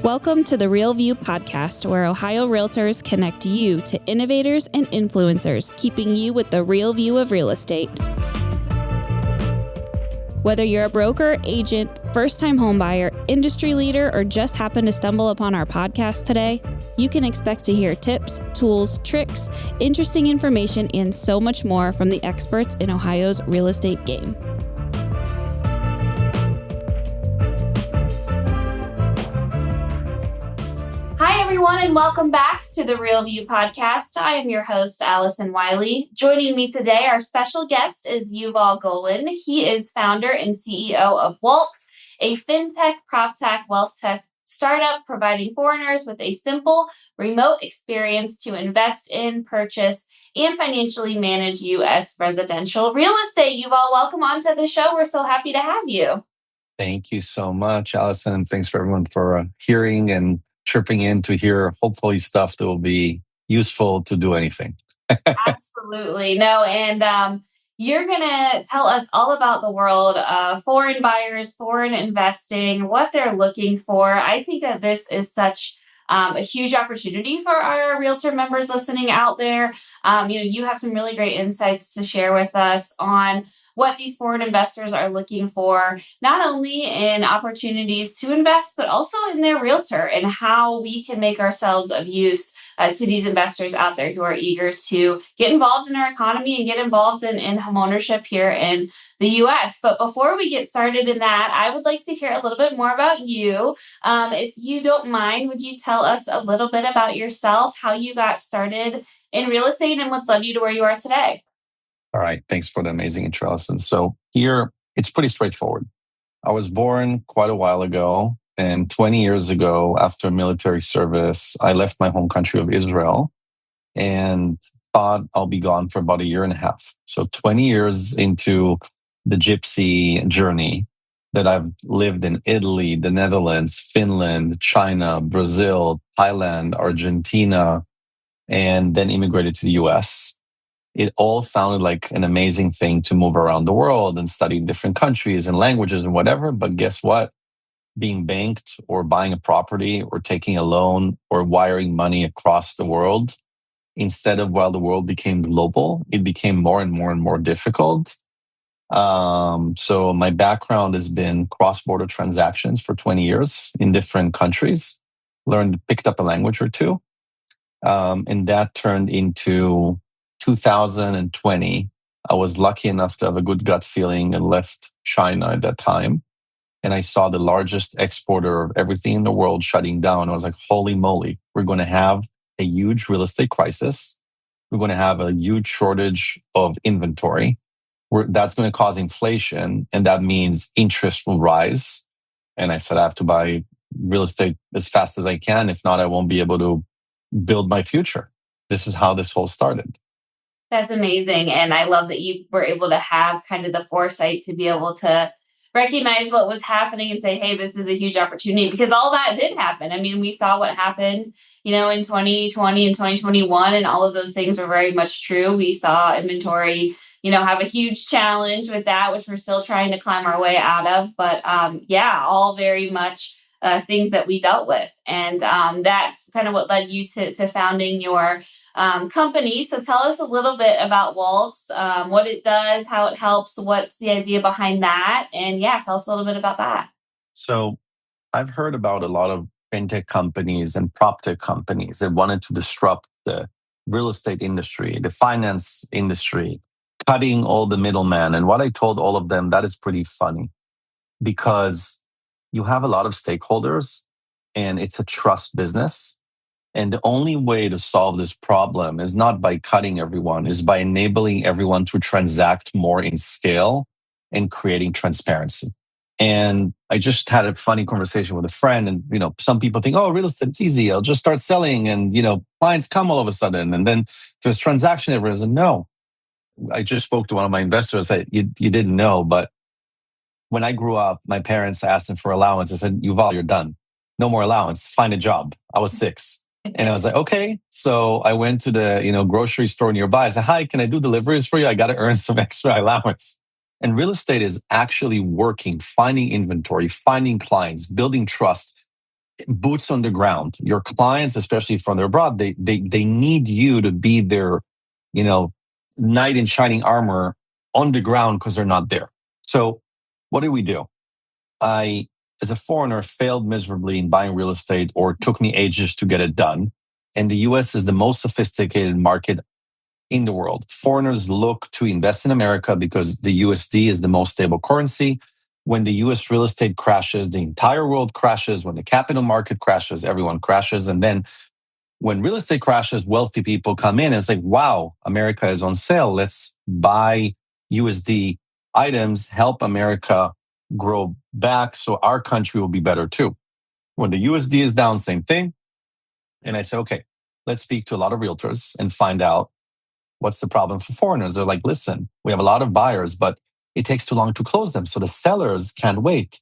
Welcome to the Real View podcast, where Ohio Realtors connect you to innovators and influencers, keeping you with the real view of real estate. Whether you're a broker, agent, first-time homebuyer, industry leader, or just happen to stumble upon our podcast today, you can expect to hear tips, tools, tricks, interesting information, and so much more from the experts in Ohio's real estate game. Hi, everyone, and welcome back to the Real View podcast. I am your host, Allison Wiley. Joining me today, our special guest is Yuval Golan. He is founder and CEO of Waltz, a fintech, proptech, wealth tech startup providing foreigners with a simple, remote experience to invest in, purchase, and financially manage U.S. residential real estate. Yuval, welcome onto the show. We're so happy to have you. Thank you so much, Allison, and thanks for everyone for hearing and chirping in to hear hopefully stuff that will be useful to do anything. Absolutely. No, and you're going to tell us all about the world of foreign buyers, foreign investing, what they're looking for. I think that this is such a huge opportunity for our realtor members listening out there. You have some really great insights to share with us on what these foreign investors are looking for, not only in opportunities to invest, but also in their realtor and how we can make ourselves of use to these investors out there who are eager to get involved in our economy and get involved in homeownership here in the U.S. But before we get started in that, I would like to hear a little bit more about you. If you don't mind, would you tell us a little bit about yourself, how you got started in real estate and what's led you to where you are today? All right. Thanks for the amazing intro, Allison. So here, it's pretty straightforward. I was born quite a while ago, and 20 years ago, after military service, I left my home country of Israel and thought I'll be gone for about a year and a half. So 20 years into the gypsy journey that I've lived in Italy, the Netherlands, Finland, China, Brazil, Thailand, Argentina, and then immigrated to the US. It all sounded like an amazing thing to move around the world and study different countries and languages and whatever. But guess what? Being banked or buying a property or taking a loan or wiring money across the world, instead of while the world became global, it became more and more and more difficult. So my background has been cross-border transactions for 20 years in different countries, picked up a language or two. And that turned into 2020. I was lucky enough to have a good gut feeling and left China at that time. And I saw the largest exporter of everything in the world shutting down. I was like, holy moly, we're going to have a huge real estate crisis. We're going to have a huge shortage of inventory. That's going to cause inflation. And that means interest will rise. And I said, I have to buy real estate as fast as I can. If not, I won't be able to build my future. This is how this whole started. That's amazing. And I love that you were able to have kind of the foresight to be able to recognize what was happening and say, hey, this is a huge opportunity, because all that did happen. I mean, we saw what happened, in 2020 and 2021, and all of those things were very much true. We saw inventory, have a huge challenge with that, which we're still trying to climb our way out of. But all very much things that we dealt with. And that's kind of what led you to founding your company. So tell us a little bit about Waltz, what it does, how it helps, what's the idea behind that. And tell us a little bit about that. So I've heard about a lot of fintech companies and proptech companies that wanted to disrupt the real estate industry, the finance industry, cutting all the middlemen. And what I told all of them, that is pretty funny, because you have a lot of stakeholders and it's a trust business. And the only way to solve this problem is not by cutting everyone, is by enabling everyone to transact more in scale and creating transparency. And I just had a funny conversation with a friend, and some people think, oh, real estate's easy. I'll just start selling, and clients come all of a sudden, and then there's transaction. Everyone's like, no. I just spoke to one of my investors. You didn't know, but when I grew up, my parents asked them for allowance. I said, Yuval, you're done. No more allowance. Find a job. I was 6. And I was like, okay. So I went to the grocery store nearby. I said, hi, can I do deliveries for you? I got to earn some extra allowance. And real estate is actually working, finding inventory, finding clients, building trust. boots on the ground. Your clients, especially from abroad, they need you to be their, you know, knight in shining armor on the ground because they're not there. So what do we do? I, as a foreigner, failed miserably in buying real estate or took me ages to get it done. And the US is the most sophisticated market in the world. Foreigners look to invest in America because the USD is the most stable currency. When the US real estate crashes, the entire world crashes. When the capital market crashes, everyone crashes. And then when real estate crashes, wealthy people come in and it's like, wow, America is on sale. Let's buy USD items, help America grow back so our country will be better too. When the USD is down, same thing. And I said, okay, let's speak to a lot of realtors and find out what's the problem for foreigners. They're like, listen, we have a lot of buyers, but it takes too long to close them. So the sellers can't wait.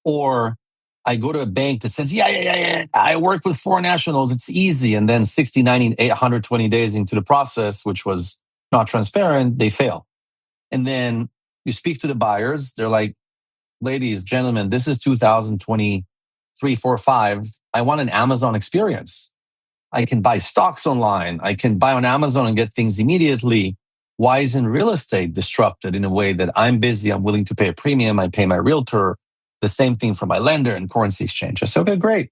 Or I go to a bank that says, yeah, I work with foreign nationals. It's easy. And then 60, 90, 120 days into the process, which was not transparent, they fail. And then you speak to the buyers. They're like, ladies, gentlemen, this is 2023, 4, 5. I want an Amazon experience. I can buy stocks online. I can buy on Amazon and get things immediately. Why isn't real estate disrupted in a way that I'm busy, I'm willing to pay a premium, I pay my realtor, the same thing for my lender and currency exchange? I said, okay, great.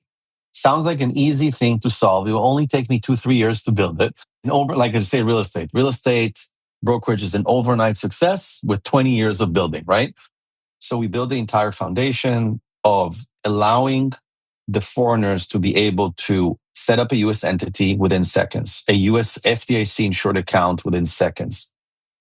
Sounds like an easy thing to solve. It will only take me 2-3 years to build it. And like I say, real estate brokerage is an overnight success with 20 years of building, right? So we build the entire foundation of allowing the foreigners to be able to set up a US entity within seconds, a US FDIC insured account within seconds,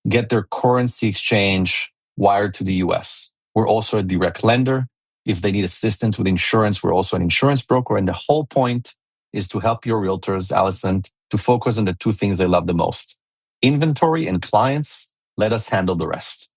get their currency exchange wired to the US. We're also a direct lender. If they need assistance with insurance, we're also an insurance broker. And the whole point is to help your realtors, Allison, to focus on the two things they love the most: inventory and clients. Let us handle the rest.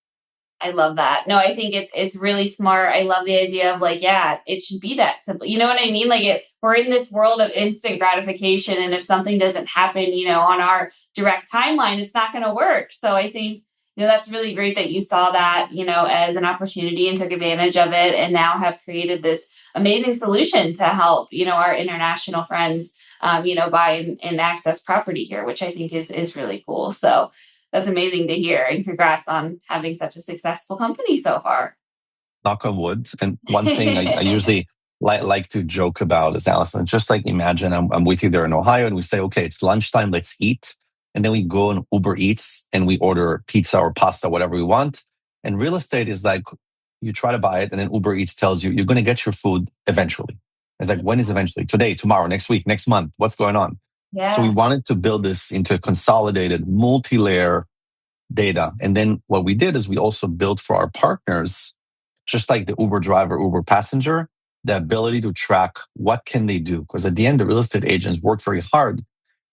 I love that. No, I think it's really smart. I love the idea of like, yeah, it should be that simple. You know what I mean? Like we're in this world of instant gratification, and if something doesn't happen, on our direct timeline, it's not going to work. So I think that's really great that you saw that as an opportunity and took advantage of it, and now have created this amazing solution to help our international friends, buy and access property here, which I think is really cool. So that's amazing to hear. And congrats on having such a successful company so far. Knock on wood. And one thing I usually like to joke about is, Allison, just like imagine I'm with you there in Ohio and we say, okay, it's lunchtime, let's eat. And then we go on Uber Eats and we order pizza or pasta, whatever we want. And real estate is like, you try to buy it and then Uber Eats tells you, you're going to get your food eventually. It's like, when is eventually? Today, tomorrow, next week, next month? What's going on? So we Yeah. wanted to build this into a consolidated multi-layer data. And then what we did is we also built for our partners, just like the Uber driver, Uber passenger, the ability to track what can they do. Because at the end, the real estate agents work very hard.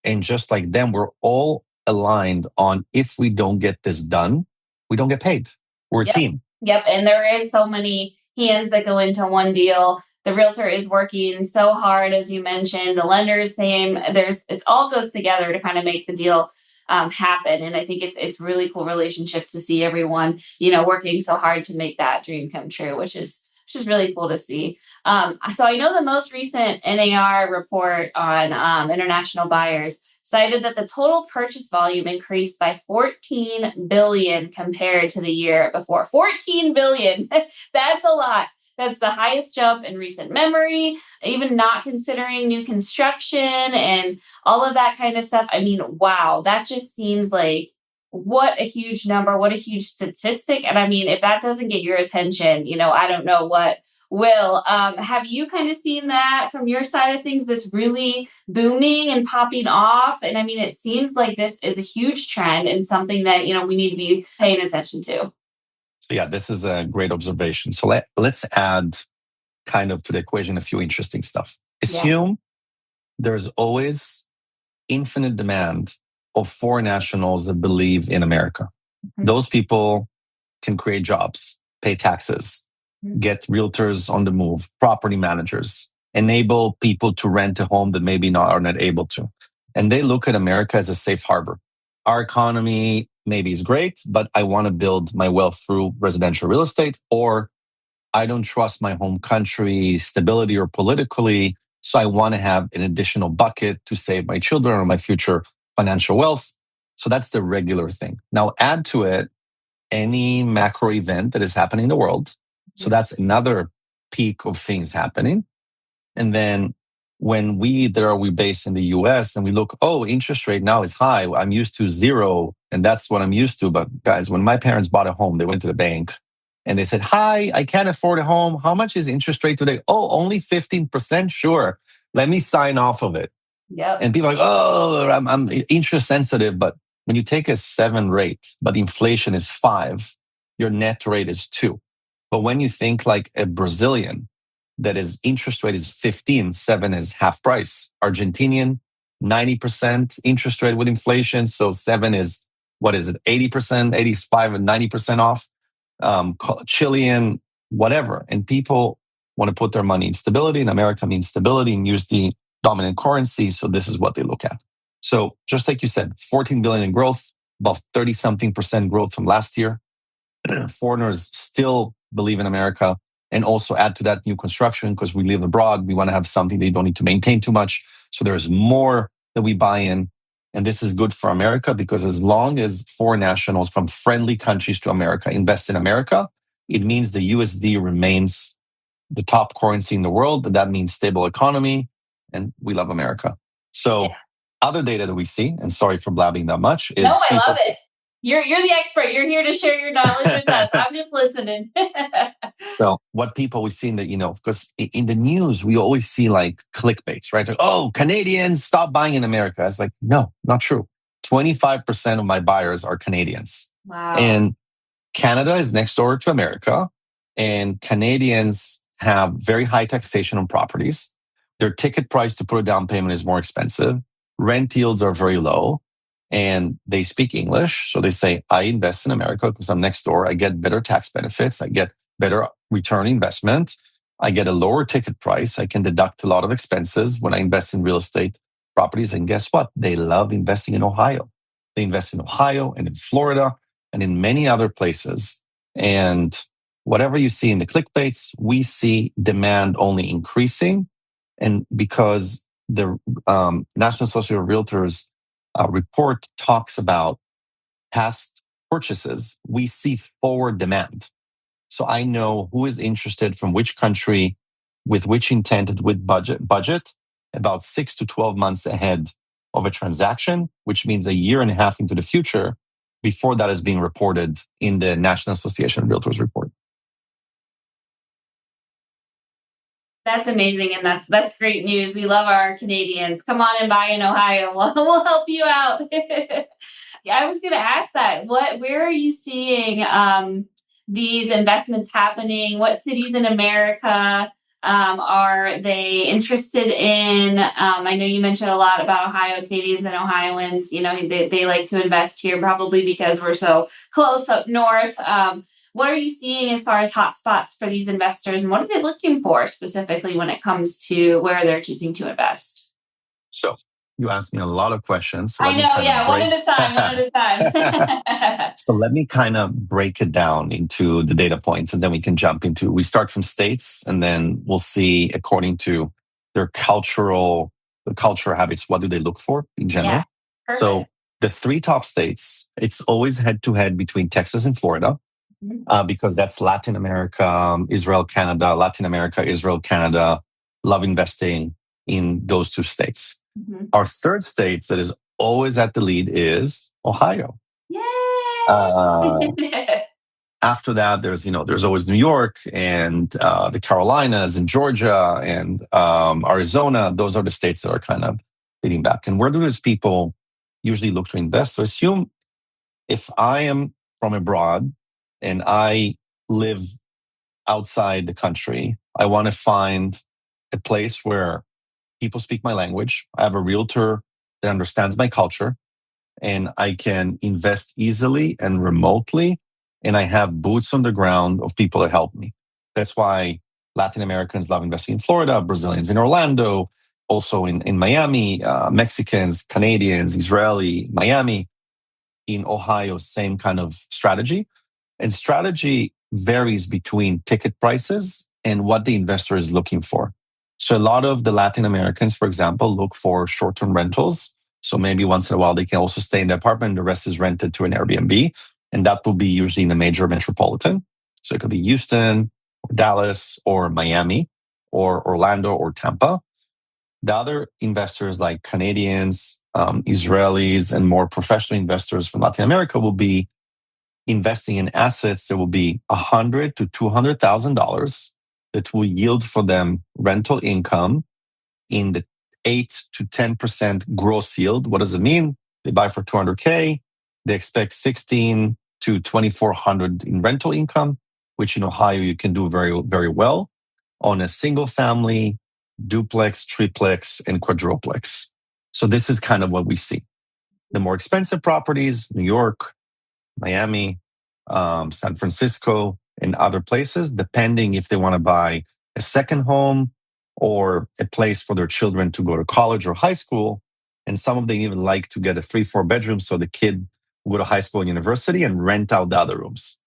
And just like them, we're all aligned on, if we don't get this done, we don't get paid. We're a Yep. team. Yep. And there is so many hands that go into one deal. The realtor is working so hard, as you mentioned. The lender is same. It all goes together to kind of make the deal happen. And I think it's really cool relationship to see everyone, working so hard to make that dream come true, which is really cool to see. So I know the most recent NAR report on international buyers cited that the total purchase volume increased by 14 billion compared to the year before. 14 billion. That's a lot. That's the highest jump in recent memory, even not considering new construction and all of that kind of stuff. I mean, wow, that just seems like what a huge number, what a huge statistic. And I mean, if that doesn't get your attention, I don't know what will. Have you kind of seen that from your side of things, this really booming and popping off? And I mean, it seems like this is a huge trend and something that, we need to be paying attention to. So yeah, this is a great observation. So let's add kind of to the equation a few interesting stuff. Yeah. Assume there's always infinite demand of foreign nationals that believe in America. Mhm. Those people can create jobs, pay taxes, get realtors on the move, property managers, enable people to rent a home that maybe are not able to. And they look at America as a safe harbor. Our economy maybe is great, but I want to build my wealth through residential real estate, or I don't trust my home country stability or politically. So I want to have an additional bucket to save my children or my future financial wealth. So that's the regular thing. Now add to it any macro event that is happening in the world. So that's another peak of things happening. And then when we based in the US and we look, oh, interest rate now is high. I'm used to zero. And that's what I'm used to. But guys, when my parents bought a home, they went to the bank and they said, hi, I can't afford a home. How much is interest rate today? Oh, only 15%. Sure. Let me sign off of it. Yep. And people are like, oh, I'm interest sensitive. But when you take a 7 rate, but inflation is 5, your net rate is 2. But when you think like a Brazilian, that is interest rate is 15, 7 is half price. Argentinian, 90% interest rate with inflation. So 7 is, what is it, 80%, 85 and 90% off. Chilean, whatever. And people want to put their money in stability. In America means stability and use the dominant currency. So this is what they look at. So just like you said, 14 billion in growth, about 30 something percent growth from last year. Foreigners still believe in America, and also add to that new construction because we live abroad. We want to have something they don't need to maintain too much. So there's more that we buy in. And this is good for America because as long as foreign nationals from friendly countries to America invest in America, it means the USD remains the top currency in the world. That means stable economy, and we love America. So other data that we see, and sorry for blabbing that much, is no, I love it. You're the expert. You're here to share your knowledge with us. I'm just listening. So what people we seen that, because in the news, we always see like clickbaits, right? It's like, oh, Canadians stop buying in America. It's like, no, not true. 25% of my buyers are Canadians. Wow. And Canada is next door to America. And Canadians have very high taxation on properties. Their ticket price to put a down payment is more expensive. Rent yields are very low. And they speak English. So they say, I invest in America because I'm next door. I get better tax benefits. I get better return investment. I get a lower ticket price. I can deduct a lot of expenses when I invest in real estate properties. And guess what? They love investing in Ohio. They invest in Ohio and in Florida and in many other places. And whatever you see in the clickbaits, we see demand only increasing. And because the National Association of Realtors report talks about past purchases, we see forward demand. So I know who is interested from which country, with which intent, with budget, about 6 to 12 months ahead of a transaction, which means a year and a half into the future before that is being reported in the National Association of Realtors report. That's amazing, and that's great news. We love our Canadians. Come on and buy in Ohio. We'll help you out. Yeah, I was going to ask that. Where are you seeing these investments happening? What cities in America are they interested in? I know you mentioned a lot about Ohio, Canadians and Ohioans. They like to invest here probably because we're so close up north. What are you seeing as far as hotspots for these investors, and what are they looking for specifically when it comes to where they're choosing to invest? So you asked me a lot of questions. So I know, one at a time. So let me kind of break it down into the data points, and then we can jump into, we start from states, and then we'll see according to their cultural habits, what do they look for in general. Yeah, so the 3 top states, it's always head to head between Texas and Florida. Because that's Latin America, Israel, Canada, Latin America, Israel, Canada, love investing in those 2 states. Our third state that is always at the lead is Ohio. Yay! After that, there's always New York and the Carolinas and Georgia and Arizona. Those are the states that are kind of leading back. And where do those people usually look to invest? So assume if I am from abroad and I live outside the country, I want to find a place where people speak my language. I have a realtor that understands my culture, and I can invest easily and remotely. And I have boots on the ground of people that help me. That's why Latin Americans love investing in Florida, Brazilians in Orlando, also in Miami, Mexicans, Canadians, Israeli, Miami. In Ohio, same kind of strategy. And strategy varies between ticket prices and what the investor is looking for. So a lot of the Latin Americans, for example, look for short-term rentals. So maybe once in a while they can also stay in the apartment. The rest is rented to an Airbnb. And that will be usually in the major metropolitan. So it could be Houston, or Dallas, or Miami, or Orlando, or Tampa. The other investors like Canadians, Israelis, and more professional investors from Latin America will be investing in assets that will be $100,000 to $200,000 that will yield for them rental income in the 8 to 10% gross yield. What does it mean? They buy for $200K. They expect 16 to 2,400 in rental income, which in Ohio you can do very, very well on a single family, duplex, triplex, and quadruplex. So this is kind of what we see. The more expensive properties, New York, Miami, San Francisco, and other places, depending if they want to buy a second home or a place for their children to go to college or high school. And some of them even like to get a 3-4 bedroom so the kid will go to high school and university and rent out the other rooms.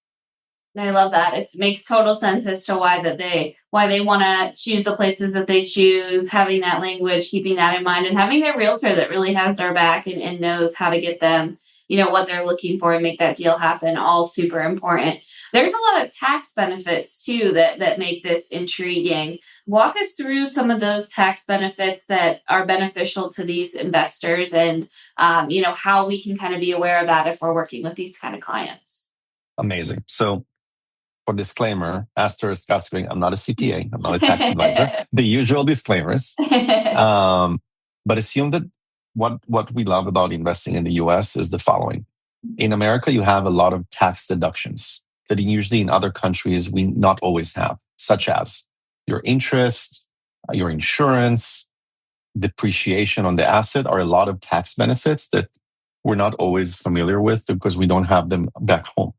I love that. It makes total sense as to why they want to choose the places that they choose, having that language, keeping that in mind, and having their realtor that really has their back and knows how to get them, what they're looking for and make that deal happen. All super important. There's a lot of tax benefits too that make this intriguing. Walk us through some of those tax benefits that are beneficial to these investors, and how we can kind of be aware of that if we're working with these kind of clients. Amazing. So for disclaimer, asterisk, I'm not a CPA, I'm not a tax advisor. The usual disclaimers. But assume that what we love about investing in the US is the following. In America, you have a lot of tax deductions that usually in other countries we not always have, such as your interest, your insurance, depreciation on the asset are a lot of tax benefits that we're not always familiar with because we don't have them back home.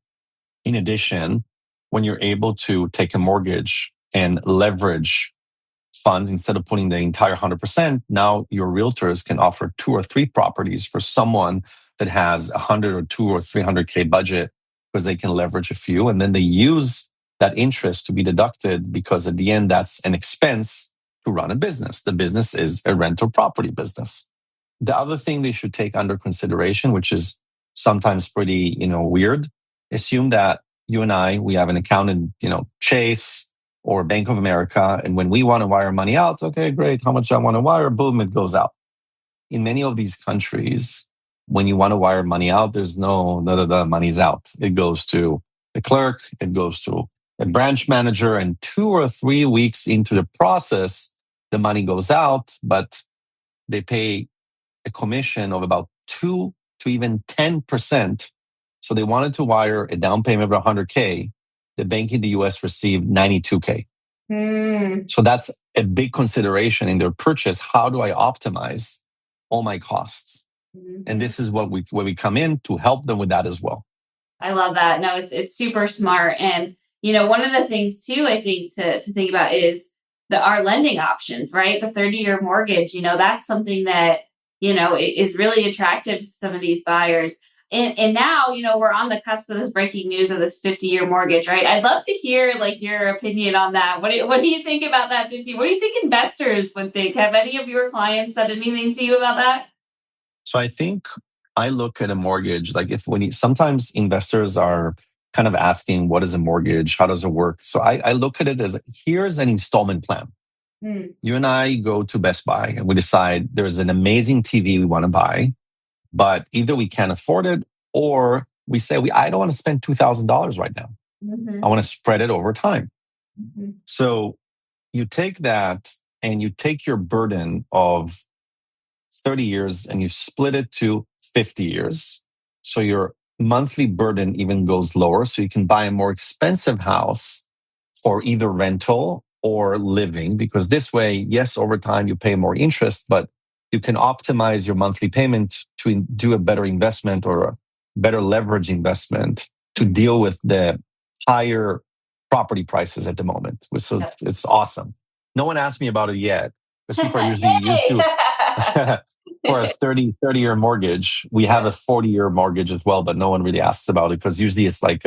In addition, when you're able to take a mortgage and leverage funds instead of putting the entire 100%, now your realtors can offer 2 or 3 properties for someone that has 100 or 2 or 300K budget because they can leverage a few. And then they use that interest to be deducted because at the end, that's an expense to run a business. The business is a rental property business. The other thing they should take under consideration, which is sometimes pretty, weird, assume that you and I, we have an account in, Chase or Bank of America. And when we want to wire money out, okay, great. How much I want to wire? Boom, it goes out. In many of these countries, when you want to wire money out, there's no, the money's out. It goes to the clerk. It goes to a branch manager. And 2 or 3 weeks into the process, the money goes out, but they pay a commission of about 2 to even 10%. So they wanted to wire a down payment of 100K. The bank in the US received 92K. So that's a big consideration in their purchase. How do I optimize all my costs? And this is where we come in to help them with that as well. I love that. No, it's super smart. And, one of the things too, I think to think about is our lending options, right? The 30-year mortgage, that's something that, is really attractive to some of these buyers. And now, we're on the cusp of this breaking news of this 50-year mortgage, right? I'd love to hear your opinion on that. What do you think about that 50? What do you think investors would think? Have any of your clients said anything to you about that? So I think I look at a mortgage, like sometimes investors are kind of asking, what is a mortgage? How does it work? So I look at it as here's an installment plan. You and I go to Best Buy and we decide there's an amazing TV we want to buy, but either we can't afford it or we say, I don't want to spend $2,000 right now. I want to spread it over time. So you take that and you take your burden of 30 years and you split it to 50 years. So your monthly burden even goes lower. So you can buy a more expensive house for either rental or living, because this way, yes, over time you pay more interest, but you can optimize your monthly payment to do a better investment or a better leverage investment to deal with the higher property prices at the moment. So it's awesome. No one asked me about it yet because people are usually used to for a 30-year mortgage. We have a 40-year mortgage as well, but no one really asks about it because usually it's like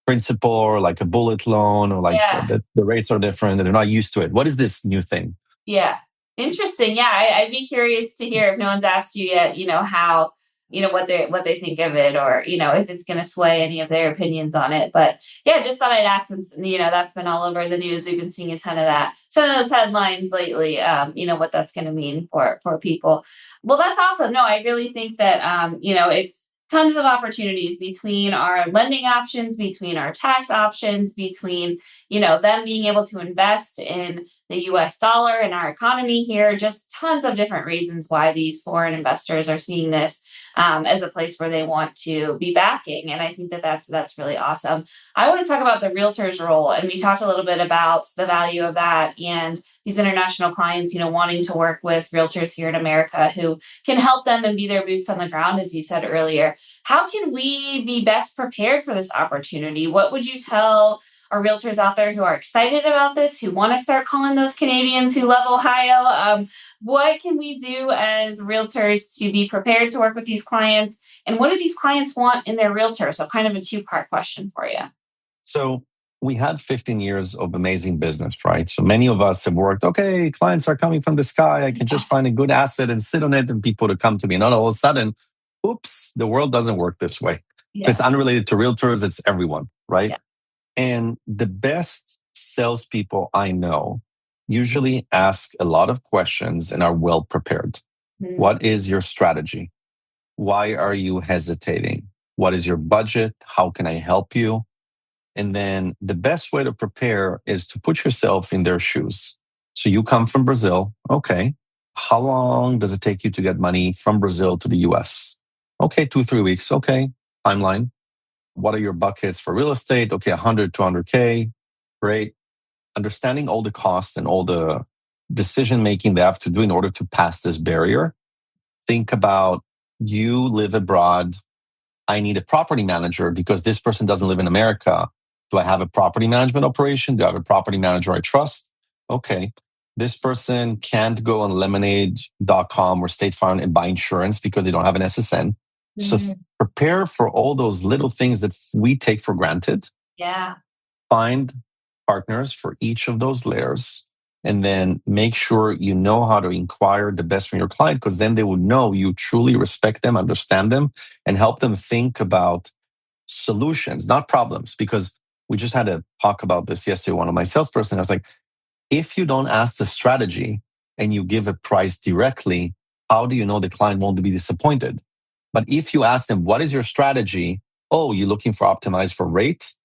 principal or like a bullet loan, or like Yeah. the rates are different and they're not used to it. What is this new thing? Yeah. Interesting. Yeah, I'd be curious to hear if no one's asked you yet, how, what they think of it, or, if it's going to sway any of their opinions on it. But yeah, just thought I'd ask, since, that's been all over the news. We've been seeing a ton of that. Some of those headlines lately, what that's going to mean for people. Well, that's awesome. No, I really think that, it's tons of opportunities between our lending options, between our tax options, between, them being able to invest in the US dollar and our economy here. Just tons of different reasons why these foreign investors are seeing this as a place where they want to be backing. And I think that that's really awesome. I want to talk about the realtor's role. And we talked a little bit about the value of that and these international clients, wanting to work with realtors here in America who can help them and be their boots on the ground, as you said earlier. How can we be best prepared for this opportunity? What would you tell our realtors out there who are excited about this, who want to start calling those Canadians who love Ohio? What can we do as realtors to be prepared to work with these clients? And what do these clients want in their realtor? So kind of a two-part question for you. So we had 15 years of amazing business, right? So many of us have worked, okay, clients are coming from the sky. I can just find a good asset and sit on it and people to come to me. And all of a sudden, oops, the world doesn't work this way. So it's unrelated to realtors, it's everyone, right? Yeah. And the best salespeople I know usually ask a lot of questions and are well prepared. Mm. What is your strategy? Why are you hesitating? What is your budget? How can I help you? And then the best way to prepare is to put yourself in their shoes. So you come from Brazil. Okay. How long does it take you to get money from Brazil to the US? Okay, 2, 3 weeks. Okay. Timeline. What are your buckets for real estate? Okay, 100, 200K. Great. Understanding all the costs and all the decision making they have to do in order to pass this barrier. Think about, you live abroad. I need a property manager because this person doesn't live in America. Do I have a property management operation? Do I have a property manager I trust? Okay. This person can't go on lemonade.com or State Farm and buy insurance because they don't have an SSN. So prepare for all those little things that we take for granted. Yeah. Find partners for each of those layers, and then make sure you know how to inquire the best from your client, because then they would know you truly respect them, understand them, and help them think about solutions, not problems. Because we just had a talk about this yesterday, one of my salesperson. I was like, if you don't ask the strategy and you give a price directly, how do you know the client won't be disappointed? But if you ask them, what is your strategy? Oh, you're looking for optimize for rate?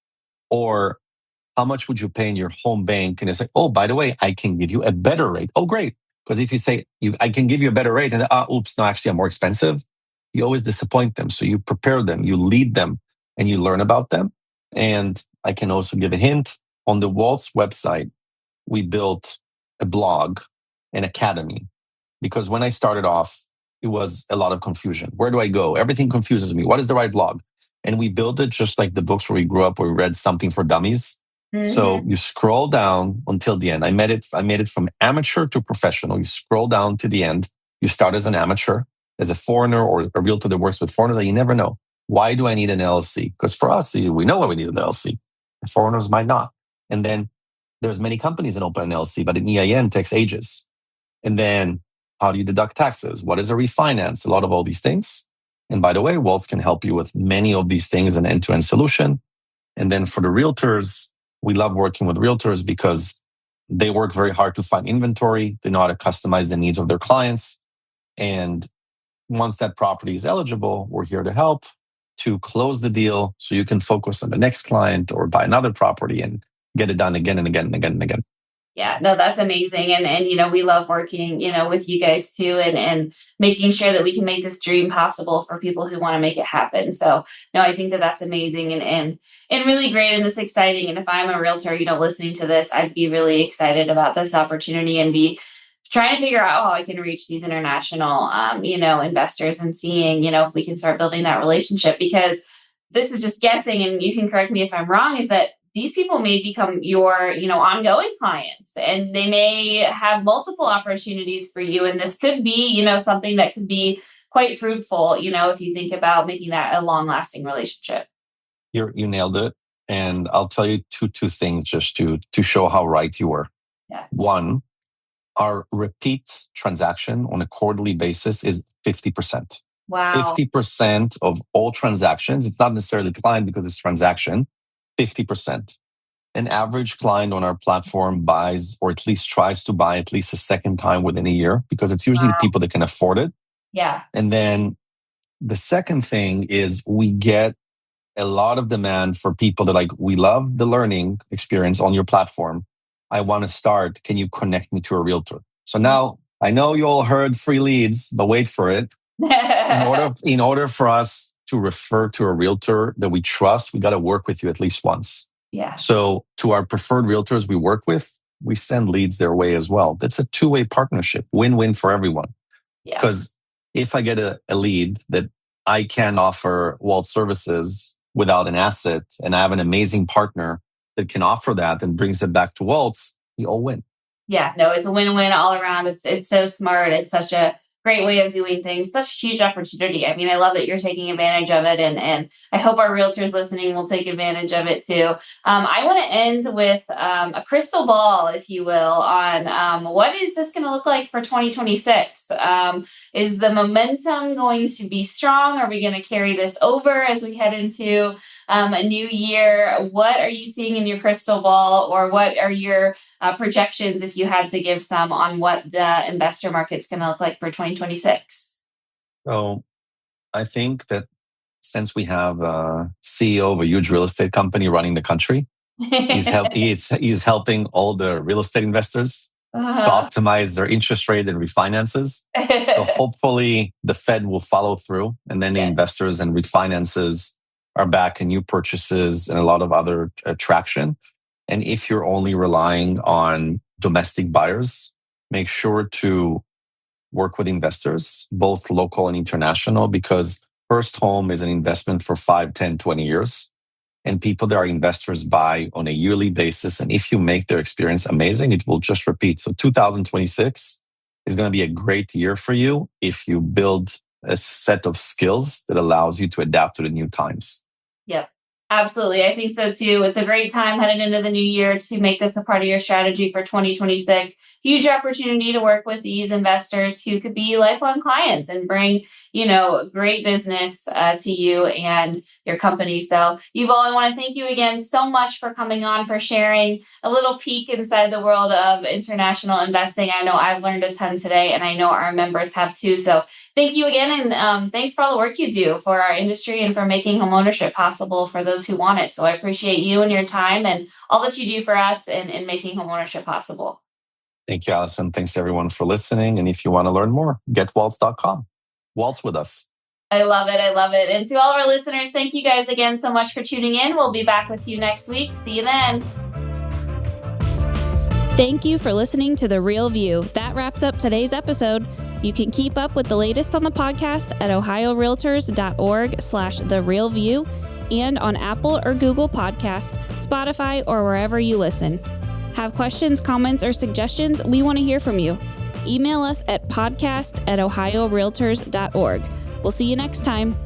Or how much would you pay in your home bank? And it's like, oh, by the way, I can give you a better rate. Oh, great. Because if you say, I can give you a better rate, and oops, no, actually, I'm more expensive, you always disappoint them. So you prepare them, you lead them, and you learn about them. And I can also give a hint. On the Waltz website, we built a blog, an academy, because when I started off, it was a lot of confusion. Where do I go? Everything confuses me. What is the right blog? And we built it just like the books where we grew up, where we read something for dummies. So you scroll down until the end. I made it from amateur to professional. You scroll down to the end. You start as an amateur, as a foreigner or a realtor that works with foreigners. You never know. Why do I need an LLC? Because for us, we know why we need an LLC. Foreigners might not. And then there's many companies that open an LLC, but an EIN takes ages. And then how do you deduct taxes? What is a refinance? A lot of all these things. And by the way, Waltz can help you with many of these things, an end-to-end solution. And then for the realtors, we love working with realtors because they work very hard to find inventory. They know how to customize the needs of their clients. And once that property is eligible, we're here to help to close the deal so you can focus on the next client or buy another property and get it done again and again and again and again. Yeah, no, that's amazing. And we love working, with you guys too, and making sure that we can make this dream possible for people who want to make it happen. So no, I think that that's amazing and really great, and it's exciting. And if I'm a realtor, listening to this, I'd be really excited about this opportunity and be trying to figure out how I can reach these international, investors, and seeing, if we can start building that relationship. Because this is just guessing, and you can correct me if I'm wrong, is that these people may become your, ongoing clients, and they may have multiple opportunities for you. And this could be, something that could be quite fruitful, if you think about making that a long lasting relationship. You nailed it. And I'll tell you two things just to show how right you were. Yeah. One, our repeat transaction on a quarterly basis is 50%. Wow. 50% of all transactions. It's not necessarily client because it's transaction, 50%. An average client on our platform buys or at least tries to buy at least a second time within a year because it's usually the people that can afford it. Yeah. And then the second thing is we get a lot of demand for people that like, we love the learning experience on your platform. I want to start. Can you connect me to a realtor? So now I know you all heard free leads, but wait for it. In order for us to refer to a realtor that we trust, we got to work with you at least once. Yeah. So to our preferred realtors we work with, we send leads their way as well. That's a two-way partnership, win-win for everyone. Yeah. Because if I get a lead that I can offer Waltz services without an asset, and I have an amazing partner that can offer that and brings it back to Waltz, we all win. Yeah, no, it's a win-win all around. It's so smart. It's such a great way of doing things. Such a huge opportunity. I mean, I love that you're taking advantage of it, and I hope our realtors listening will take advantage of it too. I want to end with a crystal ball, if you will, on what is this going to look like for 2026? Is the momentum going to be strong? Are we going to carry this over as we head into a new year? What are you seeing in your crystal ball, or what are your projections, if you had to give some, on what the investor market's going to look like for 2026? So I think that since we have a CEO of a huge real estate company running the country, he's helping all the real estate investors to optimize their interest rate and refinances. So hopefully the Fed will follow through, and then the investors and refinances are back, and new purchases and a lot of other traction. And if you're only relying on domestic buyers, make sure to work with investors, both local and international, because first home is an investment for 5, 10, 20 years. And people that are investors buy on a yearly basis. And if you make their experience amazing, it will just repeat. So 2026 is going to be a great year for you if you build a set of skills that allows you to adapt to the new times. Yep. Absolutely. I think so too. It's a great time headed into the new year to make this a part of your strategy for 2026. Huge opportunity to work with these investors who could be lifelong clients and bring, great business to you and your company. So, Yuval, I want to thank you again so much for coming on, for sharing a little peek inside the world of international investing. I know I've learned a ton today, and I know our members have too. So thank you again. And thanks for all the work you do for our industry and for making homeownership possible for those who want it. So I appreciate you and your time and all that you do for us in making homeownership possible. Thank you, Allison. Thanks everyone for listening. And if you want to learn more, getwaltz.com. Waltz with us. I love it. I love it. And to all of our listeners, thank you guys again so much for tuning in. We'll be back with you next week. See you then. Thank you for listening to The Real View. That wraps up today's episode. You can keep up with the latest on the podcast at ohiorealtors.org/therealview and on Apple or Google Podcasts, Spotify, or wherever you listen. Have questions, comments, or suggestions? We want to hear from you. Email us at podcast@ohiorealtors.org. We'll see you next time.